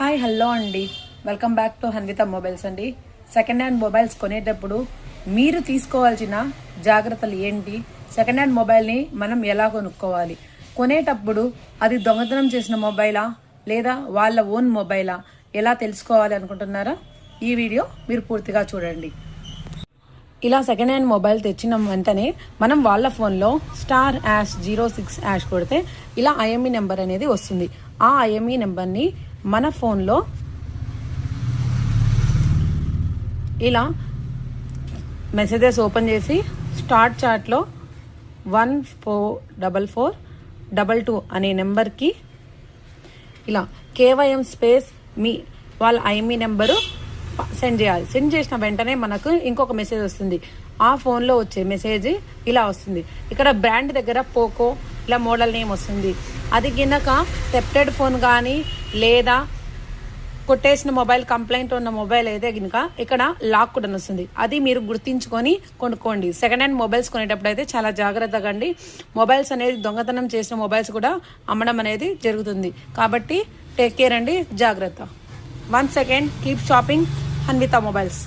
Hi hello అండి, welcome back to Hanvitha mobiles అండి. Second hand mobiles కొనేటప్పుడు మీరు తీసుకోవాల్సిన జాగ్రత్తలు ఏంటి, సెకండ్ హ్యాండ్ మొబైల్ని మనం ఎలా కొనుక్కోవాలి, కొనేటప్పుడు అది దొంగతనం చేసిన మొబైలా లేదా వాళ్ళ ఓన్ మొబైలా ఎలా తెలుసుకోవాలి అనుకుంటున్నారా? ఈ వీడియో మీరు పూర్తిగా చూడండి. ఇలా సెకండ్ హ్యాండ్ మొబైల్ తెచ్చిన వెంటనే మనం వాళ్ళ ఫోన్లో *#06# కొడితే ఇలా IME నెంబర్ అనేది వస్తుంది. ఆ IME నెంబర్ని మన ఫోన్లో ఇలా మెసేజెస్ ఓపెన్ చేసి స్టార్ట్ చాట్లో 144422 అనే నెంబర్కి ఇలా KYM స్పేస్ మీ వాళ్ళ IME నెంబరు సెండ్ చేయాలి. సెండ్ చేసిన వెంటనే మనకు ఇంకొక మెసేజ్ వస్తుంది. ఆ ఫోన్లో వచ్చే మెసేజ్ ఇలా వస్తుంది. ఇక్కడ బ్రాండ్ దగ్గర పోకో ఇలా మోడల్ నేమ్ వస్తుంది. అది గినక థెఫ్టెడ్ ఫోన్ కానీ లేదా కొట్టేసిన మొబైల్, కంప్లైంట్ ఉన్న మొబైల్ అయితే గినక ఇక్కడ లాక్ కూడా వస్తుంది. అది మీరు గుర్తించుకొని కొనుక్కోండి. సెకండ్ హ్యాండ్ మొబైల్స్ కొనేటప్పుడు అయితే చాలా జాగ్రత్తగా అండి. మొబైల్స్ అనేది దొంగతనం చేసిన మొబైల్స్ కూడా అమ్మడం అనేది జరుగుతుంది. కాబట్టి టేక్ కేర్ అండి, జాగ్రత్త. Once again, keep shopping Hanvita Mobiles.